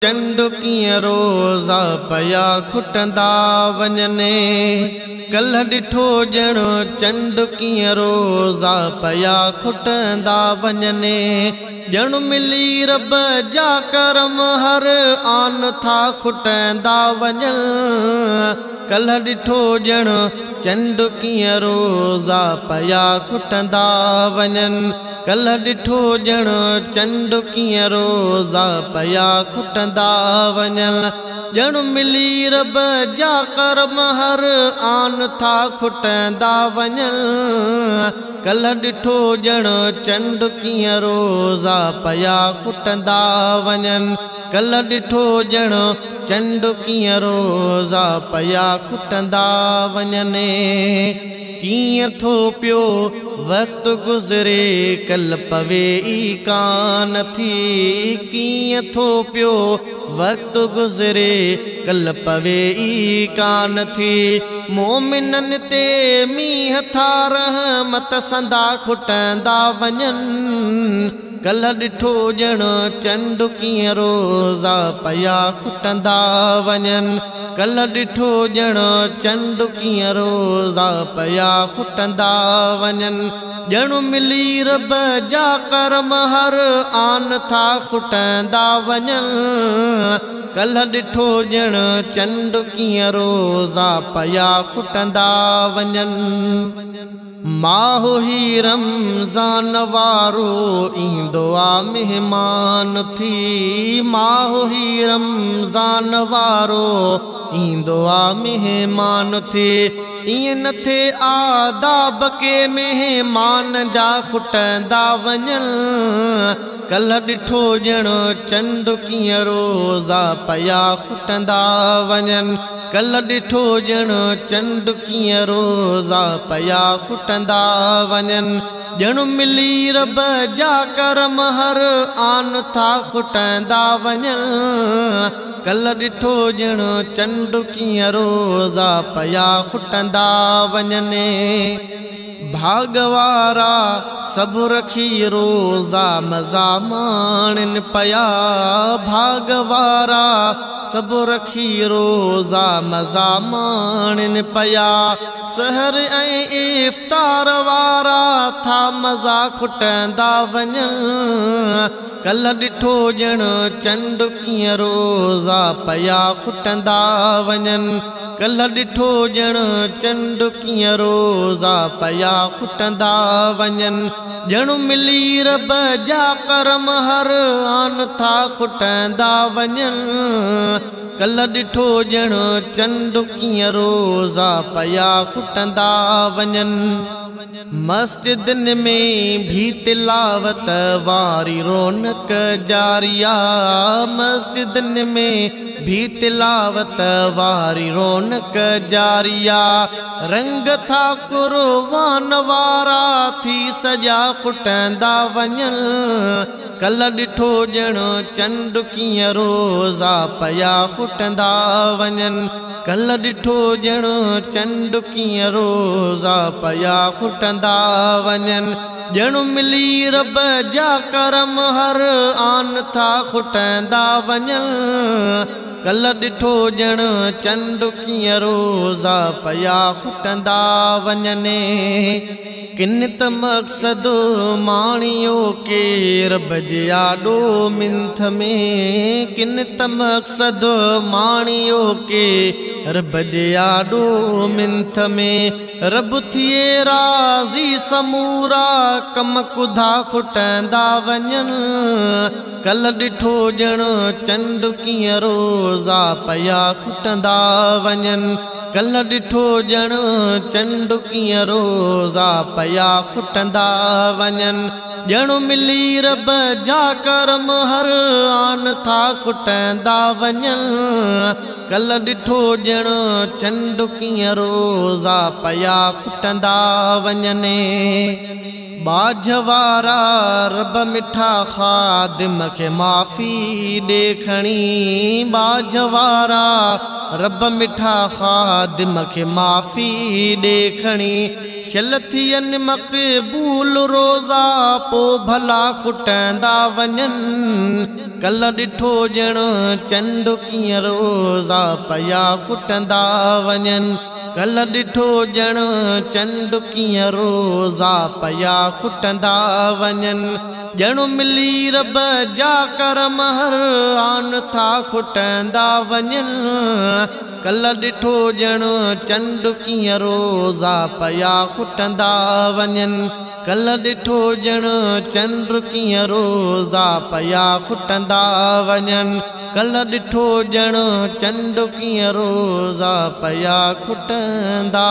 चंड कीअं रोज़ा पया खुटंदा वञने। कल्ह ॾिठो ॼण चंड कीअं रोज़ा पया खुटंदा वञने। ॼण मिली रब जा करम हर आन था खुटंदा वञनि। कल्ह ॾिठो ॼण चंड कीअं रोज़ा पया खुटंदा वञनि। कल्ह ॾिठो ॼण चंड कीअं रोज़ा पया खुटंदा वञनि। ॼण मिली रब जा करम हर आन था खुटंदा वञनि। कल्ह ॾिठो ॼण चंड कीअं रोज़ा पया खुटंदा वञनि। कल्ह ॾिठो ॼण चंड कीअं रोज़ा पया खुटंदा वञने। कीअं थो पियो वक़्तु गुज़रे कल पवे ई कान थी। कीअं थो पियो वक़्तु गुज़रे कल पवे ई कान थी। मोमिनन ते मींहं था रहमत संदा खुटंदा वञनि। कल्ह ॾिठो ॼण चंड कीअं रोज़ा पया खुटंदा वञनि। कल्ह ॾिठो ॼण चंड कीअं रोज़ा पया खुटंदा वञनि। ॼण मिली रब जा करम हर आन था खुटंदा वञनि। कल्ह ॾिठो ॼण चंड कीअं रोज़ा पया खुटंदा वञनि। माहो ही रमज़ान वारो ईंदो आ मेहमान थी। माहो ही रमज़ान वारो ईंदो आ मेहमान थी। ईअं न थे आदाब के मेहमान जा खुटंदा वञनि। कल्ह ॾिठो ॼण चंड कीअं रोज़ा पया खुटंदा वञनि। कल्ह ॾिठो ॼण चंड कीअं रोज़ा पया खुटंदा वञनि। ॼण मिली रब जा करम हर आन था खुटंदा वञनि। कल्ह ॾिठो ॼण चंड कीअं रोज़ा पया खुटंदा वञने। भागवारा सब रखी रोज़ा मज़ा माणनि पया। भागवारा सब रखी रोज़ा मज़ा माणनि पया। सहर ऐं इफ्तार वारा था मज़ा खुटंदा वञनि। कल्ह ॾिठो ॼण चंड कीअं रोज़ा पया खुटंदा वञनि। कल्ह ॾिठो ॼण चंड कीअं रोज़ा पया खुटंदा वञनि। ॼण मिली रब जा करम हर आन था खुटंदा वञनि। कल्ह ॾिठो ॼण चंड कीअं रोज़ा पया खुटंदा वञनि। मस्जिदनि में भी तिलावत वारी रौनक जारिया। मस्जिदनि में भी तिलावत वारी रौनक जारिया। रंग था कुर्बान वारा थी सॼा खुटंदा वञनि। कल्ह ॾिठो ॼण चंड कीअं रोज़ा पया खुटंदा वञनि। कल्ह ॾिठो ॼण चंड कीअं रोज़ा पया खुटंदा वञनि। ॼण मिली रब जा करम हर आन था खुटंदा वञनि। कल्ह ॾिठो ॼण चंड कीअं रोज़ा पया खुटंदा वञने। किन त मक़सद माणियो के रब जे आॾो मिंथ में। किन त मक़सद माणियो के रब जे आॾो मिंथ में। रब थिए राज़ी समूरा कम कुधा खुटंदा वञनि। कल्ह ॾिठो ॼण चंड कीअं रोज़ा पया खुटंदा वञनि। कल्ह ॾिठो ॼण चंड कीअं रोज़ा पया खुटंदा वञनि। ॼण मिली रब जा करम हर आन था खुटंदा वञनि। कल्ह ॾिठो ॼण चंड कीअं रोज़ा पया खुटंदा वञने। बाझवारा रब मिठा खादिम के माफ़ी ॾे खणी बाझवारा रब मिठा खादिम के माफ़ी ॾे खणी शल थियनि मक़बूल रोज़ा पो भला खुटंदा वञनि कल ॾिठो ॼण चंड कीअं रोज़ा पया खुटंदा वञनि कल ॾिठो ॼण चंड कीअं रोज़ा पया खुटंदा वञनि ॼण मिली रब जा करम हर आन था खुटंदा वञनि कल ॾिठो ॼण चंड कीअं रोज़ा पया खुटंदा वञनि कल ॾिठो ॼण चंड कीअं रोज़ा पया खुटंदा वञनि कल ॾिठो ॼण चंड कीअं रोज़ा पया खुटंदा